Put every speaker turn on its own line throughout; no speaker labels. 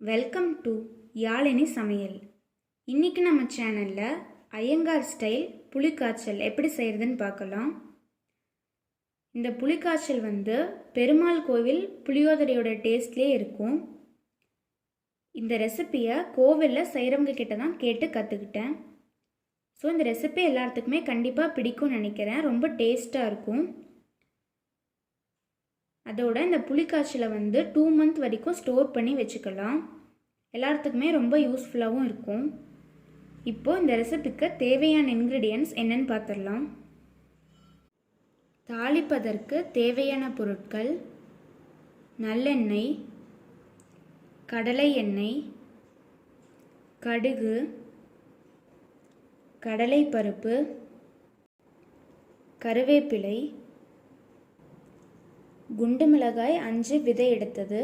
Welcome to Yazhini சமையல். இன்றைக்கி நம்ம சேனலில் ஐயங்கார் ஸ்டைல் புளிக்காய்ச்சல் எப்படி செய்கிறதுன்னு பார்க்கலாம். இந்த புளிக்காய்ச்சல் பெருமாள் கோவில் புளியோதரையோட டேஸ்ட்லேயே இருக்கும். இந்த ரெசிப்பியை கோவிலில் செய்கிறவங்க கிட்ட தான் கேட்டு கற்றுக்கிட்டேன். ஸோ இந்த ரெசிபி எல்லாத்துக்குமே கண்டிப்பாக பிடிக்கும்னு நினைக்கிறேன். ரொம்ப டேஸ்ட்டாக இருக்கும். அதோட இந்த புளிக்காய்ச்சலை 2 மந்த் வரைக்கும் ஸ்டோர் பண்ணி வச்சுக்கலாம். எல்லாத்துக்குமே ரொம்ப யூஸ்ஃபுல்லாகவும் இருக்கும். இப்போது இந்த ரெசிபிக்கு தேவையான இன்க்ரீடியன்ட்ஸ் என்னென்னு பார்த்துடலாம். தாளிப்பதற்கு தேவையான பொருட்கள்: நல்லெண்ணெய், கடலை எண்ணெய், கடுகு, கடலைப்பருப்பு, கருவேப்பிலை, குண்டு மிளகாய் 5 விதை எடுத்தது,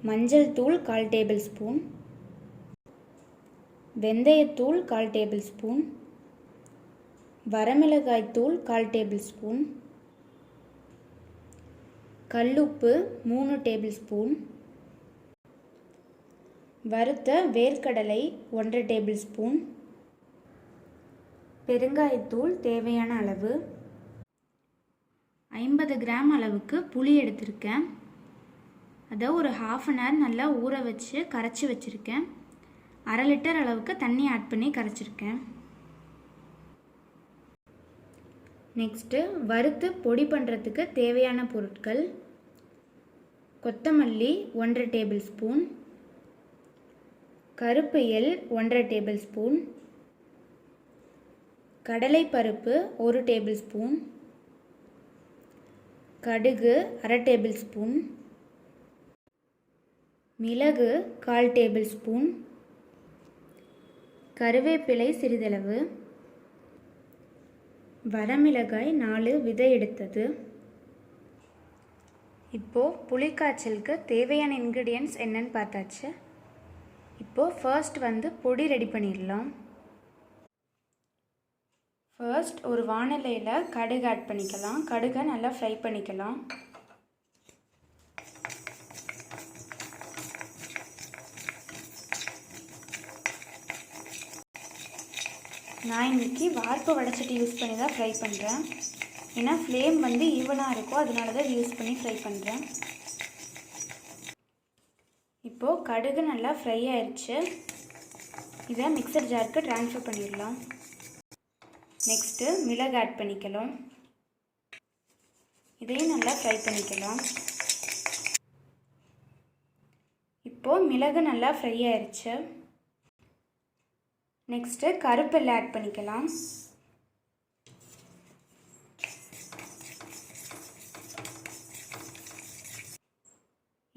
மஞ்சள் தூள் 1/4 டேபிள் ஸ்பூன், வெந்தயத்தூள் 1/4 டேபிள் ஸ்பூன், வரமிளகாய் தூள் 1/4 டேபிள் ஸ்பூன், கல்லுப்பு 3 டேபிள் ஸ்பூன், வறுத்த வேர்க்கடலை 1/2 டேபிள் ஸ்பூன், பெருங்காயத்தூள் தேவையான அளவு, 50 கிராம் அளவுக்கு புளி எடுத்திருக்கேன். அதை ஒரு 1/2 அன் ஹவர் நல்லா ஊற வச்சு கரைச்சி வச்சுருக்கேன். 1/2 லிட்டர் அளவுக்கு தண்ணி ஆட் பண்ணி கரைச்சிருக்கேன். நெக்ஸ்ட்டு வறுத்து பொடி பண்ணுறதுக்கு தேவையான பொருட்கள்: கொத்தமல்லி 1/2 டேபிள் ஸ்பூன், கருப்பு எள் 1/2 டேபிள் ஸ்பூன், கடலைப்பருப்பு 1 டேபிள் ஸ்பூன், கடுகு 1/2 டேபிள் ஸ்பூன், மிளகு 1/4 டேபிள் ஸ்பூன், கருவேப்பிலை சிறிதளவு, வரமிளகாய் 4 விதை எடுத்தது. இப்போது புளிக்காய்ச்சலுக்கு தேவையான இன்க்ரீடியன்ட்ஸ் என்னன்னு பார்த்தாச்சு. இப்போது ஃபர்ஸ்ட் பொடி ரெடி பண்ணிடலாம். ஃபர்ஸ்ட் ஒரு வாணலியில் கடுகு ஆட் பண்ணிக்கலாம். கடுகை நல்லா ஃப்ரை பண்ணிக்கலாம். நான் இன்றைக்கி வார்ப்பு வடைச்சட்டி யூஸ் பண்ணி தான் ஃப்ரை பண்ணுறேன். ஏன்னா ஃப்ளேம் ஈவனாக இருக்கும், அதனால தான் யூஸ் பண்ணி ஃப்ரை பண்ணுறேன். இப்போது கடுகு நல்லா ஃப்ரை ஆயிடுச்சு. இதை மிக்சர் ஜாருக்கு ட்ரான்ஸ்ஃபர் பண்ணிடலாம். நெக்ஸ்ட்டு மிளகு ஆட் பண்ணிக்கலாம். இதையும் நல்லா ஃப்ரை பண்ணிக்கலாம். இப்போது மிளகு நல்லா ஃப்ரை ஆயிடுச்சு. நெக்ஸ்ட்டு கருப்பெல்லை ஆட் பண்ணிக்கலாம்.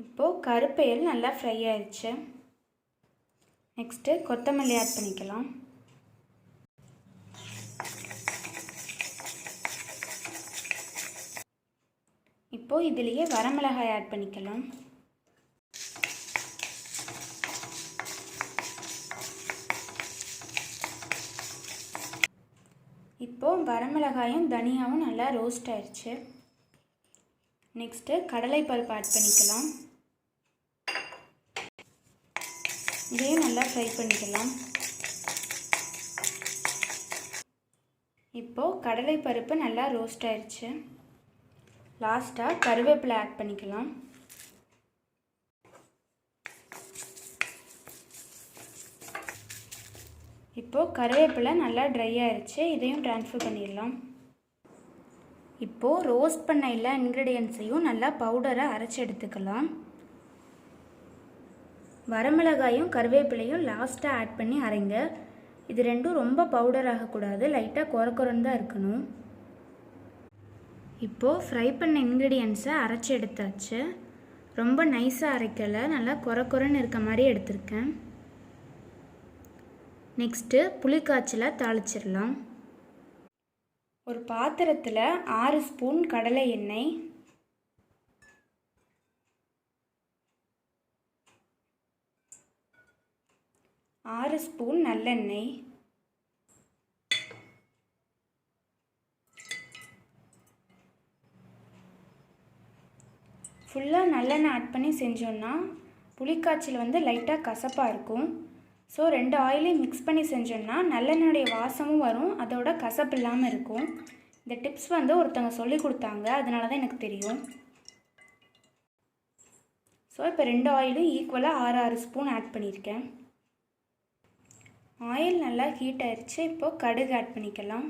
இப்போது கருப்பெல் நல்லா ஃப்ரை ஆயிடுச்சு. நெக்ஸ்ட்டு கொத்தமல்லி ஆட் பண்ணிக்கலாம். இப்போது இதிலேயே வரமிளகாய் ஆட் பண்ணிக்கலாம். இப்போது வரமிளகாயும் தனியாவும் நல்லா ரோஸ்ட் ஆயிடுச்சு. நெக்ஸ்ட்டு கடலைப்பருப்பு ஆட் பண்ணிக்கலாம். இதையும் நல்லா ஃப்ரை பண்ணிக்கலாம். இப்போது கடலைப்பருப்பு நல்லா ரோஸ்ட் ஆயிடுச்சு. லாஸ்ட்டாக கருவேப்பிலை ஆட் பண்ணிக்கலாம். இப்போது கருவேப்பிலை நல்லா ட்ரை ஆயிடுச்சு. இதையும் ட்ரான்ஸ்ஃபர் பண்ணிடலாம். இப்போது ரோஸ்ட் பண்ண எல்லா இன்க்ரீடியன்ட்ஸையும் நல்லா பவுடரை அரைச்சி எடுத்துக்கலாம். வரமிளகாயும் கருவேப்பிலையும் லாஸ்ட்டாக ஆட் பண்ணி அரைங்க. இது ரெண்டும் ரொம்ப பவுடர் ஆகக்கூடாது, லைட்டாக குறக்குறன்னு தான் இருக்கணும். இப்போது ஃப்ரை பண்ண இன்க்ரீடியன்ட்ஸை அரைச்சி எடுத்தாச்சு. ரொம்ப நைஸாக அரைக்கலை, நல்லா குறக்குறன்னு இருக்க மாதிரி எடுத்திருக்கேன். நெக்ஸ்ட்டு புளிக்காய்ச்சலை தாளிச்சிடலாம். ஒரு பாத்திரத்தில் 6 ஸ்பூன் கடலை எண்ணெய், 6 ஸ்பூன் நல்லெண்ணெய், ஃபுல்லாக நல்லெண்ணெய் ஆட் பண்ணி செஞ்சோன்னா புளிக்காய்ச்சல் வந்து லைட்டாக கசப்பாக இருக்கும். ஸோ 2 ஆயிலையும் மிக்ஸ் பண்ணி செஞ்சோம்னா நல்லெண்ணெயுடைய வாசமும் வரும், அதோட கசப்பு இல்லாமல் இருக்கும். இந்த டிப்ஸ் வந்து ஒருத்தவங்க சொல்லி கொடுத்தாங்க, அதனால தான் எனக்கு தெரியும். ஸோ இப்போ 2 ஆயிலும் ஈக்குவலாக 6 ஸ்பூன் ஆட் பண்ணியிருக்கேன். ஆயில் நல்லா ஹீட் ஆயிடுச்சு. இப்போது கடுகு ஆட் பண்ணிக்கலாம்.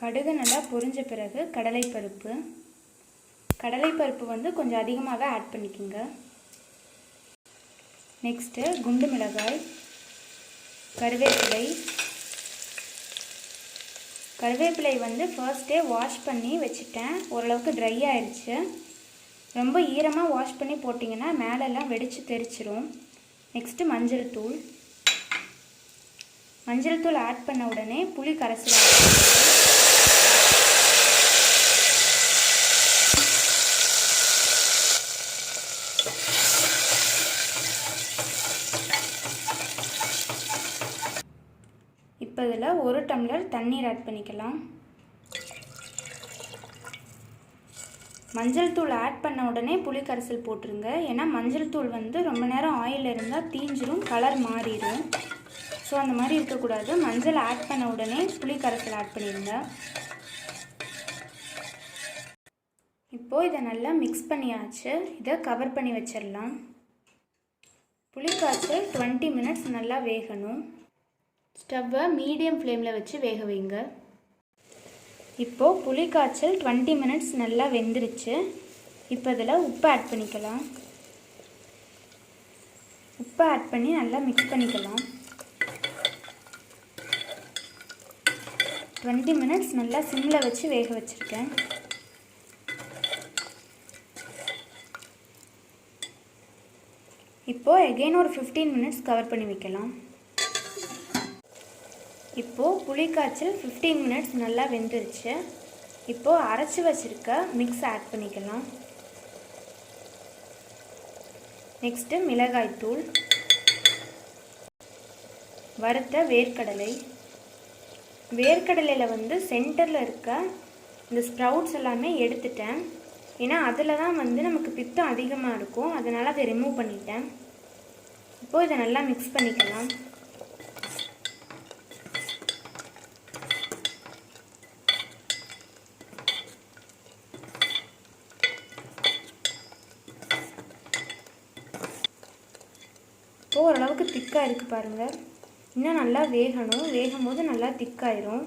கடுகு நல்லா பொரிஞ்ச பிறகு கடலைப்பருப்பு வந்து கொஞ்சம் அதிகமாகவே ஆட் பண்ணிக்கோங்க. நெக்ஸ்ட்டு குண்டு மிளகாய், கருவேப்பிலை வந்து ஃபர்ஸ்ட்டே வாஷ் பண்ணி வச்சுட்டேன். ஓரளவுக்கு ட்ரை ஆயிடுச்சு. ரொம்ப ஈரமாக வாஷ் பண்ணி போட்டிங்கன்னா மேலெல்லாம் வெடித்து தெரிச்சிரும். நெக்ஸ்ட்டு மஞ்சள் தூள் ஆட் பண்ண உடனே புளி கரைசல் ஆட் பண்ணிக்கலாம். இப்போ இதில் 1 டம்ளர் தண்ணீர் ஆட் பண்ணிக்கலாம். மஞ்சள் தூள் ஆட் பண்ண உடனே புளி கரைசல் போட்டுருங்க. ஏன்னா மஞ்சள் தூள் வந்து ரொம்ப நேரம் ஆயில் இருந்தால் தீஞ்சிரும், கலர் மாறிடும். ஸோ அந்த மாதிரி இருக்கக்கூடாது. மஞ்சள் ஆட் பண்ண உடனே புளி கரைசல் ஆட் பண்ணிடுங்க. இப்போது இதை நல்லா மிக்ஸ் பண்ணியாச்சு. இதை கவர் பண்ணி வச்சிடலாம். புளிக்காய்ச்சல் 20 மினிட்ஸ் நல்லா வேகணும். ஸ்டவ்வை மீடியம் ஃப்ளேமில் வச்சு வேக வைங்க. இப்போது புளிக்காய்ச்சல் 20 மினிட்ஸ் நல்லா வெந்துருச்சு. இப்போ இதில் உப்பு ஆட் பண்ணிக்கலாம். உப்பு ஆட் பண்ணி நல்லா மிக்ஸ் பண்ணிக்கலாம். 20 மினிட்ஸ் நல்லா சிம்மில் வச்சு வேக வச்சுருக்கேன். இப்போது எகெயின் ஒரு 15 மினிட்ஸ் கவர் பண்ணி வைக்கலாம். இப்போது புளிக்காய்ச்சல் 15 மினிட்ஸ் நல்லா வெந்துருச்சு. இப்போது அரைச்சி வச்சுருக்க மிக்ஸ் ஆட் பண்ணிக்கலாம். நெக்ஸ்ட்டு மிளகாய்த்தூள், வறுத்த வேர்க்கடலையில் வந்து சென்டரில் இருக்க இந்த ஸ்ப்ரவுட்ஸ் எல்லாமே எடுத்துட்டேன். ஏன்னா அதில் தான் வந்து நமக்கு பித்தம் அதிகமாக இருக்கும், அதனால் அதை ரிமூவ் பண்ணிட்டேன். இப்போது இதை நல்லா மிக்ஸ் பண்ணிக்கலாம். இப்போது ஓரளவுக்கு திக்காக இருக்குது பாருங்கள். இன்னும் நல்லா வேகணும். வேகும்போது நல்லா திக்காயிரும்.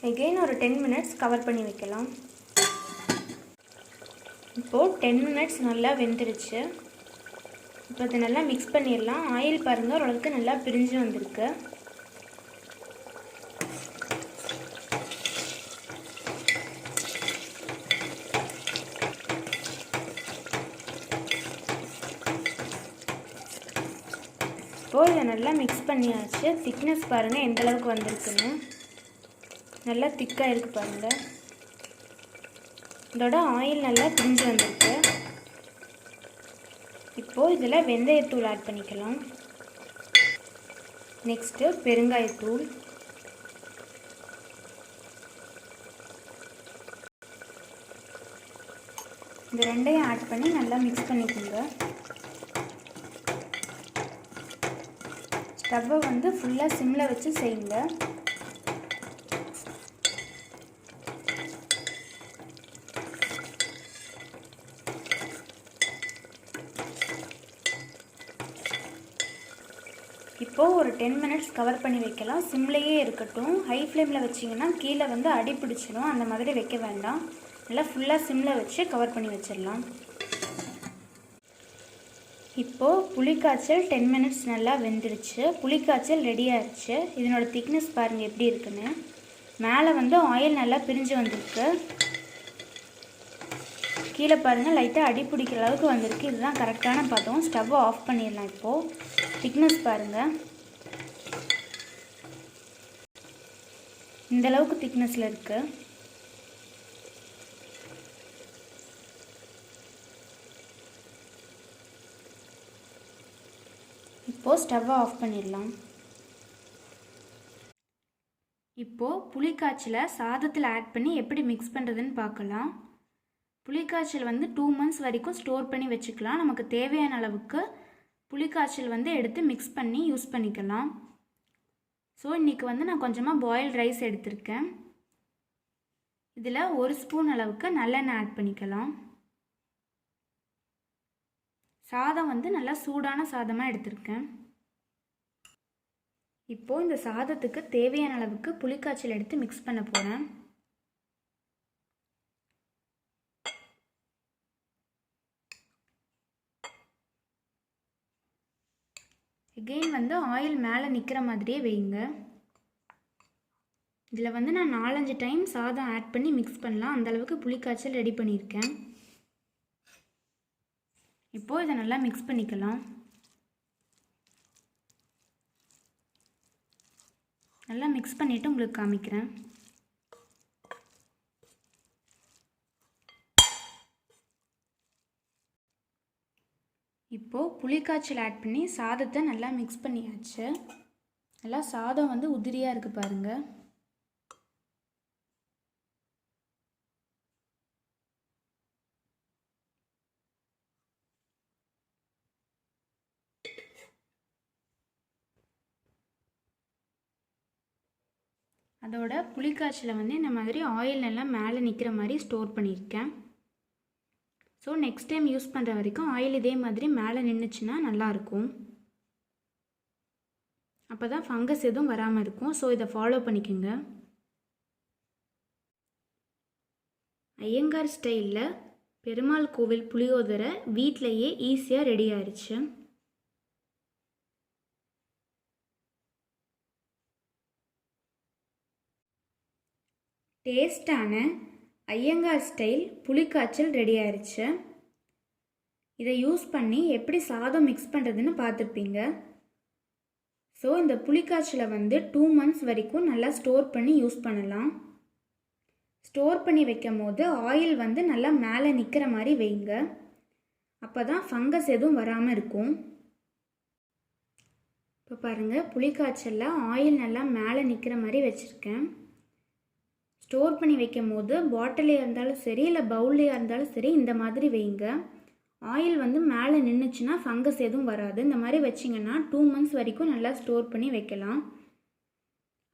எகெயின் ஒரு 10 மினிட்ஸ் கவர் பண்ணி வைக்கலாம். இப்போது 10 மினிட்ஸ் நல்லா வெந்துருச்சு. இப்போ இதை நல்லா மிக்ஸ் பண்ணிடலாம். ஆயில் பாருங்கள் ஓரளவுக்கு நல்லா பிரிஞ்சு வந்திருக்கு. இப்போது இதை நல்லா மிக்ஸ் பண்ணியாச்சு. திக்னஸ் பாருங்கள் எந்த அளவுக்கு வந்திருக்குன்னு. நல்லா திக்காக இருக்குது பாருங்கள். இதோட ஆயில் நல்லா பிரிஞ்சு வந்திருக்கு. இப்போது இதில் வெந்தயத்தூள் ஆட் பண்ணிக்கலாம். நெக்ஸ்ட்டு பெருங்காயத்தூள், இந்த ரெண்டையும் ஆட் பண்ணி நல்லா மிக்ஸ் பண்ணிக்கோங்க. ஸ்டவ்வை வந்து ஃபுல்லாக சிம்மில் வச்சு செய்யுங்க. இப்போது ஒரு 10 மினிட்ஸ் கவர் பண்ணி வைக்கலாம். சிம்லேயே இருக்கட்டும். ஹை ஃப்ளேமில் வச்சிங்கன்னா கீழே வந்து அடி பிடிச்சிடும், அந்த மாதிரி வைக்க வேண்டாம். நல்லா ஃபுல்லாக சிம்மில் வச்சு கவர் பண்ணி வச்சிடலாம். இப்போது புளிக்காய்ச்சல் 10 மினிட்ஸ் நல்லா வெந்துருச்சு. புளிக்காய்ச்சல் ரெடி ஆயிடுச்சு. இதனோட திக்னஸ் பாருங்கள் எப்படி இருக்குன்னு. மேலே வந்து ஆயில் நல்லா பிரிஞ்சு வந்திருக்கு. கீழே பாருங்கள் லைட்டாக அடி பிடிக்கிற அளவுக்கு வந்திருக்கு. இதுதான் கரெக்டான பதம். ஸ்டவ்வை ஆஃப் பண்ணிடலாம். இப்போது திக்னஸ் பாருங்கள், இந்த அளவுக்கு திக்னஸில் இருக்குது. இப்போது ஸ்டவ்வை ஆஃப் பண்ணிடலாம். இப்போது புளிக்காய்ச்சலை சாதத்தில் ஆட் பண்ணி எப்படி மிக்ஸ் பண்ணுறதுன்னு பார்க்கலாம். புளிக்காய்ச்சல் 2 months வரைக்கும் ஸ்டோர் பண்ணி வச்சுக்கலாம். நமக்கு தேவையான அளவுக்கு புளிக்காய்ச்சல் எடுத்து மிக்ஸ் பண்ணி யூஸ் பண்ணிக்கலாம். ஸோ இன்றைக்கி நான் கொஞ்சமாக பாயில்ட் ரைஸ் எடுத்திருக்கேன். இதில் 1 ஸ்பூன் அளவுக்கு நல்லெண்ணெய் ஆட் பண்ணிக்கலாம். சாதம் நல்லா சூடான சாதமாக எடுத்திருக்கேன். இப்போது இந்த சாதத்துக்கு தேவையான அளவுக்கு புளிக்காய்ச்சல் எடுத்து மிக்ஸ் பண்ண போகிறேன். எகெயின் ஆயில் மேலே நிற்கிற மாதிரியே வைங்க. இதில் நான் 4-5 டைம் சாதம் ஆட் பண்ணி மிக்ஸ் பண்ணலாம். அந்தளவுக்கு புளிக்காய்ச்சல் ரெடி பண்ணியிருக்கேன். இப்போது இதை நல்லா மிக்ஸ் பண்ணிக்கலாம். நல்லா மிக்ஸ் பண்ணிவிட்டு உங்களுக்கு காமிக்கிறேன். இப்போது புளிக்காய்ச்சல் ஆட் பண்ணி சாதத்தை நல்லா மிக்ஸ் பண்ணியாச்சு. நல்லா சாதம் உதிரியாக இருக்குது பாருங்கள். அதோட புளிக்காய்ச்சலை இந்த மாதிரி ஆயில் நல்லா மேலே நிற்கிற மாதிரி ஸ்டோர் பண்ணியிருக்கேன். ஸோ நெக்ஸ்ட் டைம் யூஸ் பண்ணுற வரைக்கும் ஆயில் இதே மாதிரி மேலே நின்றுச்சுன்னா நல்லாயிருக்கும். அப்போ தான் ஃபங்கஸ் எதுவும் வராமல் இருக்கும். ஸோ இதை ஃபாலோ பண்ணிக்கோங்க. ஐயங்கார் ஸ்டைலில் பெருமாள் கோவில் புளியோதரை வீட்டிலையே ஈஸியாக ரெடி ஆயிடுச்சு. டேஸ்டான ஐயங்கார் ஸ்டைல் புளிக்காய்ச்சல் ரெடி ஆயிடுச்சு. இதை யூஸ் பண்ணி எப்படி சாதம் மிக்ஸ் பண்ணுறதுன்னு பார்த்துருப்பீங்க. ஸோ இந்த புளிக்காய்ச்சலை 2 months வரைக்கும் நல்லா ஸ்டோர் பண்ணி யூஸ் பண்ணலாம். ஸ்டோர் பண்ணி வைக்கும் போது ஆயில் நல்லா மேலே நிற்கிற மாதிரி வைங்க. அப்போ தான் ஃபங்கஸ் எதுவும் வராமல் இருக்கும். இப்போ பாருங்கள், புளிக்காய்ச்சலில் ஆயில் நல்லா மேலே நிற்கிற மாதிரி வச்சுருக்கேன். ஸ்டோர் பண்ணி வைக்கும் போது பாட்டிலையாக இருந்தாலும் சரி இல்லை பவுல்லையாக இருந்தாலும் சரி இந்த மாதிரி வைங்க. ஆயில் மேலே நின்றுச்சுன்னா ஃபங்கஸ் எதுவும் வராது. இந்த மாதிரி வச்சிங்கன்னா 2 months வரைக்கும் நல்லா ஸ்டோர் பண்ணி வைக்கலாம்.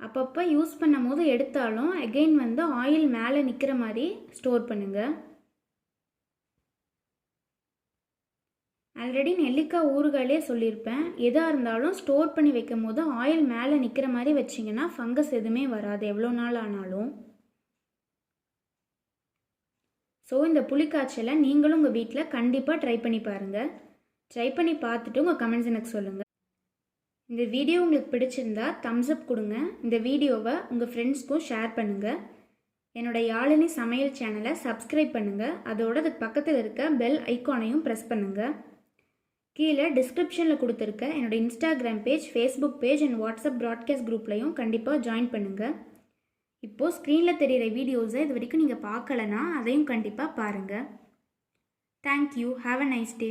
அப்பப்போ யூஸ் பண்ணும் போது எடுத்தாலும் அகெயின் ஆயில் மேலே நிற்கிற மாதிரி ஸ்டோர் பண்ணுங்கள். ஆல்ரெடி நெல்லிக்காய் ஊறுகாயிலே சொல்லியிருப்பேன், எதாக இருந்தாலும் ஸ்டோர் பண்ணி வைக்கும் போது ஆயில் மேலே நிற்கிற மாதிரி வச்சிங்கன்னா ஃபங்கஸ் எதுவுமே வராது எவ்வளோ நாள் ஆனாலும். ஸோ இந்த புளிக்காய்ச்சலை நீங்களும் உங்கள் வீட்டில் கண்டிப்பாக ட்ரை பண்ணி பாருங்கள். ட்ரை பண்ணி பார்த்துட்டு உங்கள் கமெண்ட்ஸ் எனக்கு சொல்லுங்கள். இந்த வீடியோ உங்களுக்கு பிடிச்சிருந்தா தம்ஸ் அப் கொடுங்க. இந்த வீடியோவை உங்கள் ஃப்ரெண்ட்ஸ்க்கும் ஷேர் பண்ணுங்கள். என்னோடய யாழினி சமையல் சேனலை சப்ஸ்கிரைப் பண்ணுங்கள். அதோட அதுக்கு பக்கத்தில் இருக்க பெல் ஐக்கானையும் ப்ரெஸ் பண்ணுங்கள். கீழே டிஸ்கிரிப்ஷனில் கொடுத்துருக்க என்னோடய Instagram page, Facebook page and WhatsApp broadcast குரூப்லையும் கண்டிப்பாக ஜாயின் பண்ணுங்கள். இப்போது ஸ்க்ரீனில் தெரிகிற வீடியோஸை இது வரைக்கும் நீங்கள் பார்க்கலனா அதையும் கண்டிப்பாக பாருங்கள். Thank you. Have a nice day.